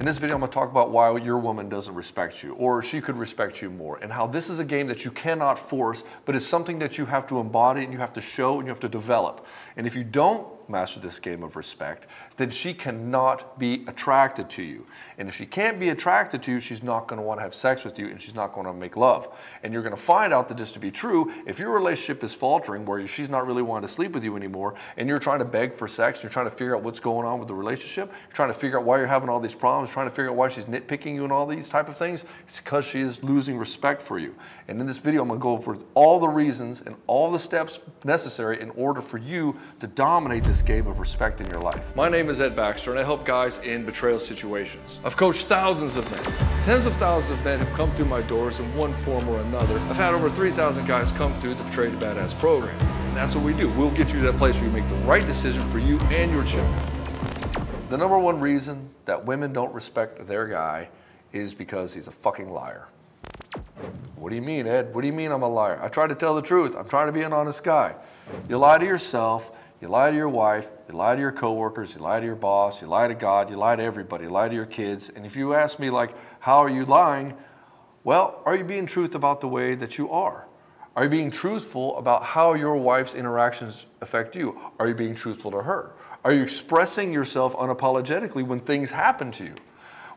In this video, I'm going to talk about why your woman doesn't respect you, or she could respect you more, and how this is a game that you cannot force, but it's something that you have to embody and you have to show and you have to develop. And if you don't master this game of respect, then she cannot be attracted to you. And if she can't be attracted to you, she's not going to want to have sex with you, and she's not going to make love. And you're going to find out that this to be true if your relationship is faltering, where she's not really wanting to sleep with you anymore, and you're trying to beg for sex, you're trying to figure out what's going on with the relationship, you're trying to figure out why you're having all these problems, trying to figure out why she's nitpicking you and all these type of things. It's because she is losing respect for you. And in this video, I'm going to go over all the reasons and all the steps necessary in order for you to dominate this game of respect in your life. My name is Ed Baxter, and I help guys in betrayal situations. I've coached thousands of men, tens of thousands of men who come through my doors in one form or another. I've had over 3,000 guys come through the Betrayed to Badass program. And that's what we do. We'll get you to that place where you make the right decision for you and your children. The number one reason that women don't respect their guy is because he's a fucking liar. What do you mean, Ed? What do you mean I'm a liar? I try to tell the truth. I'm trying to be an honest guy. You lie to yourself, you lie to your wife, you lie to your coworkers, you lie to your boss, you lie to God, you lie to everybody, you lie to your kids. And if you ask me, like, how are you lying? Well, are you being truthful about the way that you are? Are you being truthful about how your wife's interactions affect you? Are you being truthful to her? Are you expressing yourself unapologetically when things happen to you?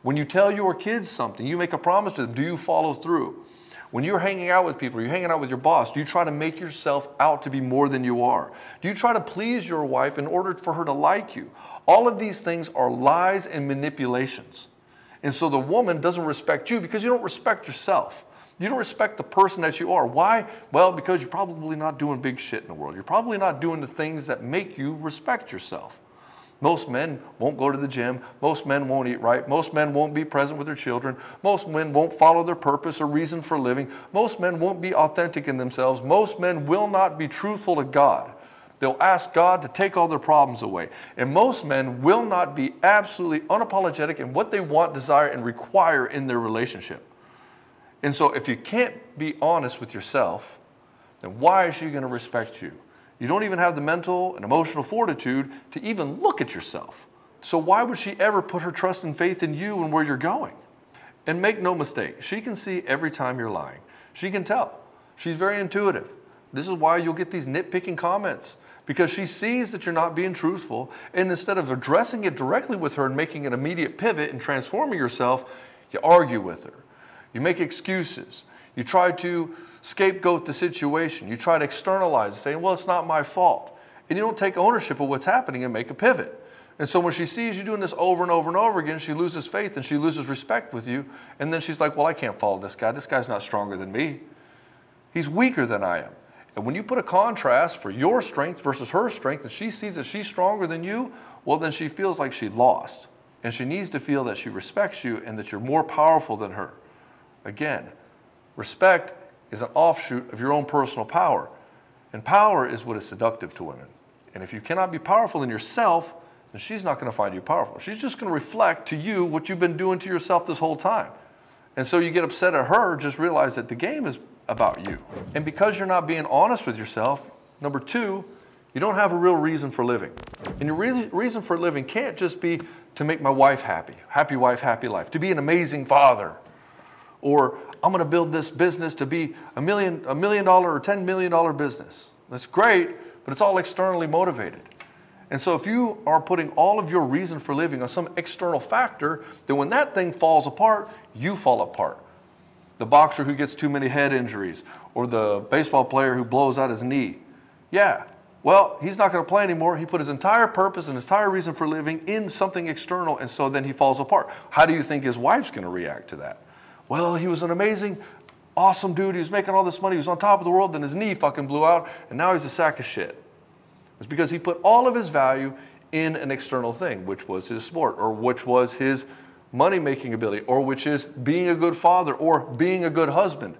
When you tell your kids something, you make a promise to them, do you follow through? When you're hanging out with people, you're hanging out with your boss, do you try to make yourself out to be more than you are? Do you try to please your wife in order for her to like you? All of these things are lies and manipulations. And so the woman doesn't respect you because you don't respect yourself. You don't respect the person that you are. Why? Well, because you're probably not doing big shit in the world. You're probably not doing the things that make you respect yourself. Most men won't go to the gym. Most men won't eat right. Most men won't be present with their children. Most men won't follow their purpose or reason for living. Most men won't be authentic in themselves. Most men will not be truthful to God. They'll ask God to take all their problems away. And most men will not be absolutely unapologetic in what they want, desire, and require in their relationship. And so if you can't be honest with yourself, then why is she going to respect you? You don't even have the mental and emotional fortitude to even look at yourself. So why would she ever put her trust and faith in you and where you're going? And make no mistake, she can see every time you're lying. She can tell. She's very intuitive. This is why you'll get these nitpicking comments, because she sees that you're not being truthful, and instead of addressing it directly with her and making an immediate pivot and transforming yourself, you argue with her. You make excuses. You try to scapegoat the situation. You try to externalize it, saying, well, it's not my fault. And you don't take ownership of what's happening and make a pivot. And so when she sees you doing this over and over and over again, she loses faith and she loses respect with you. And then she's like, well, I can't follow this guy. This guy's not stronger than me. He's weaker than I am. And when you put a contrast for your strength versus her strength, and she sees that she's stronger than you, well, then she feels like she lost. And she needs to feel that she respects you and that you're more powerful than her. Again, respect is an offshoot of your own personal power. And power is what is seductive to women. And if you cannot be powerful in yourself, then she's not going to find you powerful. She's just going to reflect to you what you've been doing to yourself this whole time. And so you get upset at her, just realize that the game is about you. And because you're not being honest with yourself, number two, you don't have a real reason for living. And your reason for living can't just be to make my wife happy. Happy wife, happy life. To be an amazing father. Or I'm going to build this business to be $1 million or $10 million business. That's great, but it's all externally motivated. And so if you are putting all of your reason for living on some external factor, then when that thing falls apart, you fall apart. The boxer who gets too many head injuries, or the baseball player who blows out his knee. Yeah, well, he's not going to play anymore. He put his entire purpose and his entire reason for living in something external, and so then he falls apart. How do you think his wife's going to react to that? Well, he was an amazing, awesome dude. He was making all this money. He was on top of the world. Then his knee fucking blew out, and now he's a sack of shit. It's because he put all of his value in an external thing, which was his sport, or which was his money-making ability, or which is being a good father, or being a good husband,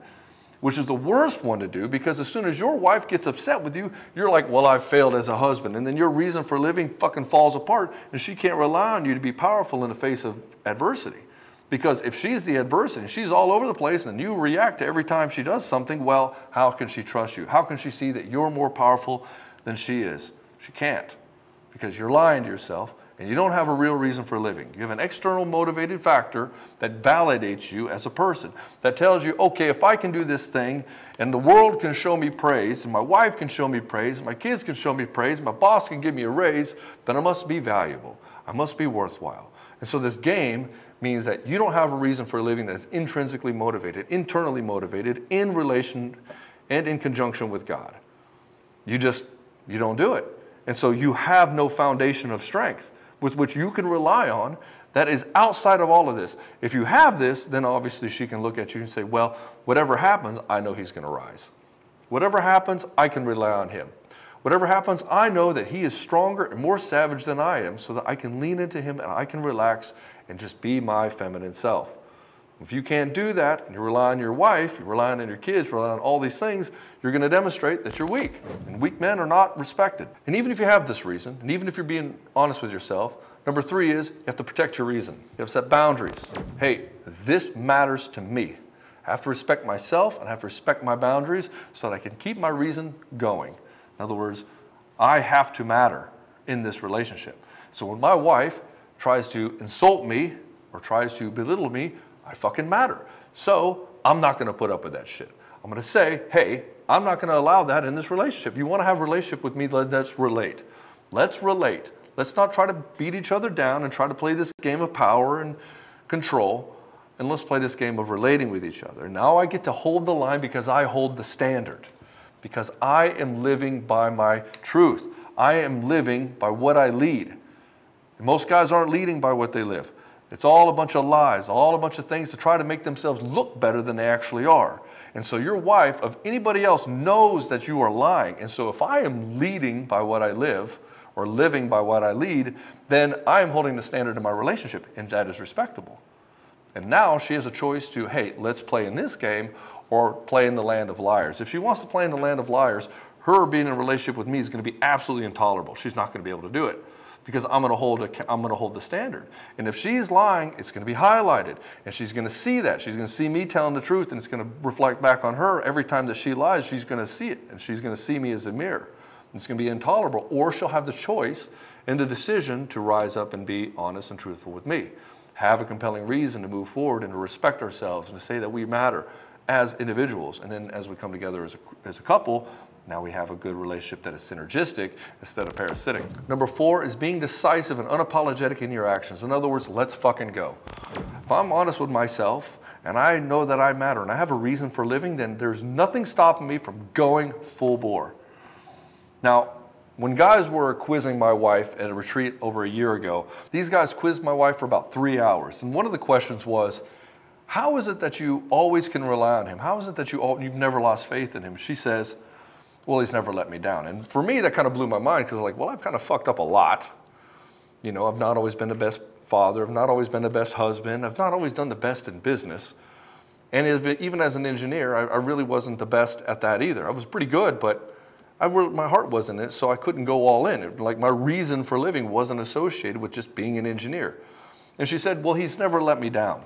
which is the worst one to do, because as soon as your wife gets upset with you, you're like, well, I failed as a husband. And then your reason for living fucking falls apart, and she can't rely on you to be powerful in the face of adversity. Because if she's the adversity, she's all over the place, and you react to every time she does something, well, how can she trust you? How can she see that you're more powerful than she is? She can't, because you're lying to yourself, and you don't have a real reason for living. You have an external motivated factor that validates you as a person, that tells you, okay, if I can do this thing, and the world can show me praise, and my wife can show me praise, and my kids can show me praise, my boss can give me a raise, then I must be valuable. I must be worthwhile. And so this game means that you don't have a reason for living that is intrinsically motivated, internally motivated, in relation and in conjunction with God. You don't do it. And so you have no foundation of strength with which you can rely on that is outside of all of this. If you have this, then obviously she can look at you and say, well, whatever happens, I know he's going to rise. Whatever happens, I can rely on him. Whatever happens, I know that he is stronger and more savage than I am, so that I can lean into him and I can relax and just be my feminine self. If you can't do that, and you rely on your wife, you rely on your kids, you rely on all these things, you're going to demonstrate that you're weak. And weak men are not respected. And even if you have this reason, and even if you're being honest with yourself, number 3 is you have to protect your reason. You have to set boundaries. Hey, this matters to me. I have to respect myself, and I have to respect my boundaries so that I can keep my reason going. In other words, I have to matter in this relationship. So when my wife tries to insult me or tries to belittle me, I fucking matter. So I'm not going to put up with that shit. I'm going to say, hey, I'm not going to allow that in this relationship. You want to have a relationship with me, let's relate. Let's relate. Let's not try to beat each other down and try to play this game of power and control. And let's play this game of relating with each other. Now I get to hold the line because I hold the standard. Because I am living by my truth. I am living by what I lead. And most guys aren't leading by what they live. It's all a bunch of lies, all a bunch of things to try to make themselves look better than they actually are. And so your wife, of anybody else, knows that you are lying. And so if I am leading by what I live, or living by what I lead, then I am holding the standard in my relationship, and that is respectable. And now she has a choice to, hey, let's play in this game, or play in the land of liars. If she wants to play in the land of liars, her being in a relationship with me is going to be absolutely intolerable. She's not going to be able to do it. Because I'm going to hold the standard. And if she's lying, it's going to be highlighted. And she's going to see that. She's going to see me telling the truth, and it's going to reflect back on her. Every time that she lies, she's going to see it. And she's going to see me as a mirror. And it's going to be intolerable. Or she'll have the choice and the decision to rise up and be honest and truthful with me. Have a compelling reason to move forward and to respect ourselves and to say that we matter as individuals. And then as we come together as a couple, now we have a good relationship that is synergistic instead of parasitic. Number 4 is being decisive and unapologetic in your actions. In other words, let's fucking go. If I'm honest with myself and I know that I matter and I have a reason for living, then there's nothing stopping me from going full bore. Now, when guys were quizzing my wife at a retreat over a year ago, these guys quizzed my wife for about 3 hours. And one of the questions was, how is it that you always can rely on him? How is it that you've never lost faith in him? She says, well, he's never let me down. And for me, that kind of blew my mind because I was like, well, I've kind of fucked up a lot. You know, I've not always been the best father. I've not always been the best husband. I've not always done the best in business. And even as an engineer, I really wasn't the best at that either. I was pretty good, but my heart wasn't in it, so I couldn't go all in. Like my reason for living wasn't associated with just being an engineer. And she said, well, he's never let me down.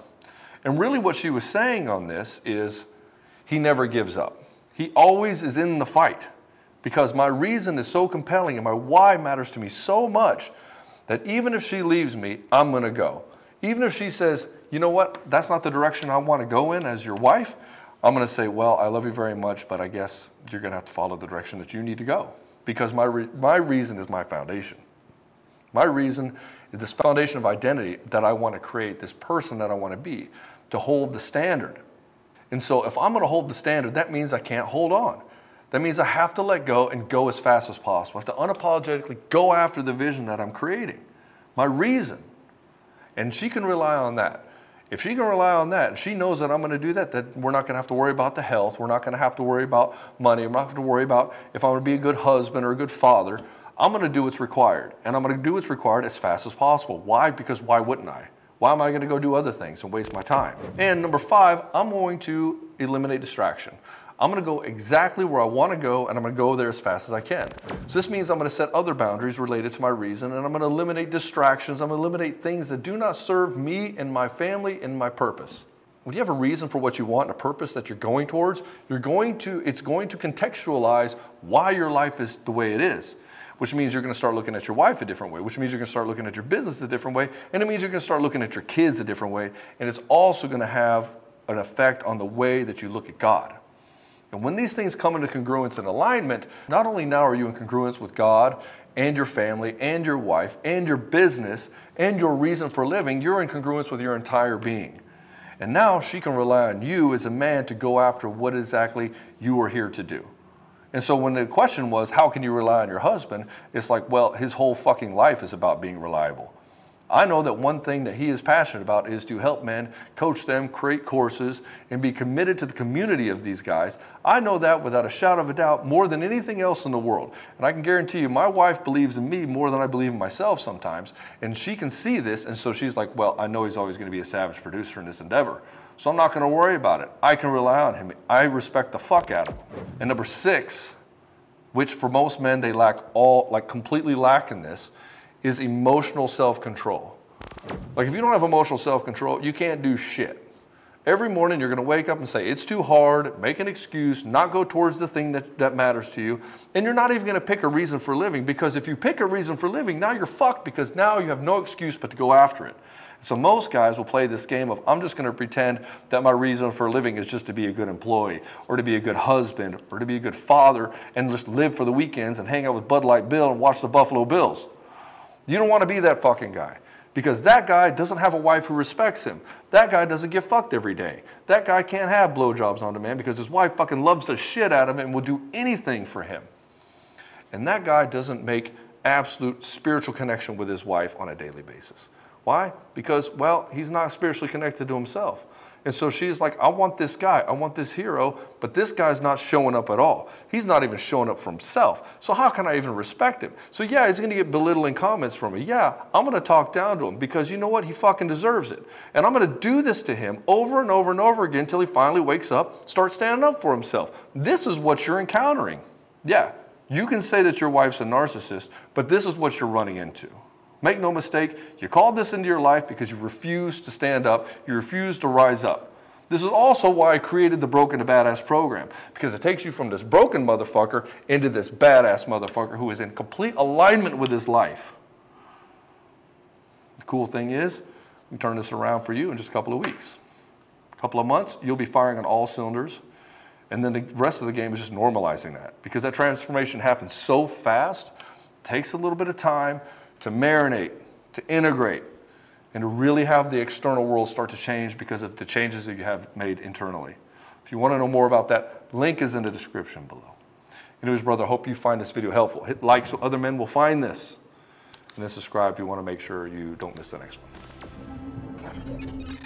And really what she was saying on this is he never gives up. He always is in the fight because my reason is so compelling and my why matters to me so much that even if she leaves me, I'm going to go. Even if she says, you know what, that's not the direction I want to go in as your wife, I'm going to say, well, I love you very much, but I guess you're going to have to follow the direction that you need to go because my reason is my foundation. My reason is this foundation of identity that I want to create, this person that I want to be, to hold the standard. And so if I'm going to hold the standard, that means I can't hold on. That means I have to let go and go as fast as possible. I have to unapologetically go after the vision that I'm creating, my reason. And she can rely on that. If she can rely on that, and she knows that I'm going to do that, that we're not going to have to worry about the health, we're not going to have to worry about money, we're not going to worry about if I'm going to be a good husband or a good father, I'm going to do what's required. And I'm going to do what's required as fast as possible. Why? Because why wouldn't I? Why am I going to go do other things and waste my time? And number 5, I'm going to eliminate distraction. I'm going to go exactly where I want to go, and I'm going to go there as fast as I can. So this means I'm going to set other boundaries related to my reason, and I'm going to eliminate distractions. I'm going to eliminate things that do not serve me and my family and my purpose. When you have a reason for what you want and a purpose that you're going towards, it's going to contextualize why your life is the way it is. which means you're going to start looking at your wife a different way, which means you're going to start looking at your business a different way, and it means you're going to start looking at your kids a different way, and it's also going to have an effect on the way that you look at God. And when these things come into congruence and alignment, not only now are you in congruence with God and your family and your wife and your business and your reason for living, you're in congruence with your entire being. And now she can rely on you as a man to go after what exactly you are here to do. And so when the question was, how can you rely on your husband? It's like, well, his whole fucking life is about being reliable. I know that one thing that he is passionate about is to help men, coach them, create courses, and be committed to the community of these guys. I know that without a shadow of a doubt more than anything else in the world. And I can guarantee you, my wife believes in me more than I believe in myself sometimes. And she can see this, and so she's like, well, I know he's always going to be a savage producer in this endeavor. So I'm not going to worry about it. I can rely on him. I respect the fuck out of him. And number 6, which for most men they completely lack in this, is emotional self-control. Like if you don't have emotional self-control, you can't do shit. Every morning you're going to wake up and say, it's too hard, make an excuse, not go towards the thing that matters to you, and you're not even going to pick a reason for living, because if you pick a reason for living, now you're fucked, because now you have no excuse but to go after it. So most guys will play this game of, I'm just going to pretend that my reason for living is just to be a good employee, or to be a good husband, or to be a good father, and just live for the weekends and hang out with Bud Light Bill and watch the Buffalo Bills. You don't want to be that fucking guy, because that guy doesn't have a wife who respects him. That guy doesn't get fucked every day. That guy can't have blowjobs on demand because his wife fucking loves the shit out of him and will do anything for him. And that guy doesn't make absolute spiritual connection with his wife on a daily basis. Why? Because, well, he's not spiritually connected to himself. And so she's like, I want this guy, I want this hero, but this guy's not showing up at all. He's not even showing up for himself. So how can I even respect him? So yeah, he's going to get belittling comments from me. Yeah, I'm going to talk down to him because you know what? He fucking deserves it. And I'm going to do this to him over and over and over again until he finally wakes up, starts standing up for himself. This is what you're encountering. Yeah, you can say that your wife's a narcissist, but this is what you're running into. Make no mistake, you called this into your life because you refuse to stand up, you refuse to rise up. This is also why I created the Broken to Badass program, because it takes you from this broken motherfucker into this badass motherfucker who is in complete alignment with his life. The cool thing is, we turn this around for you in just a couple of weeks. A couple of months, you'll be firing on all cylinders, and then the rest of the game is just normalizing that, because that transformation happens so fast, it takes a little bit of time to marinate, to integrate, and to really have the external world start to change because of the changes that you have made internally. If you want to know more about that, link is in the description below. Anyways, brother, I hope you find this video helpful. Hit like so other men will find this. And then subscribe if you want to make sure you don't miss the next one.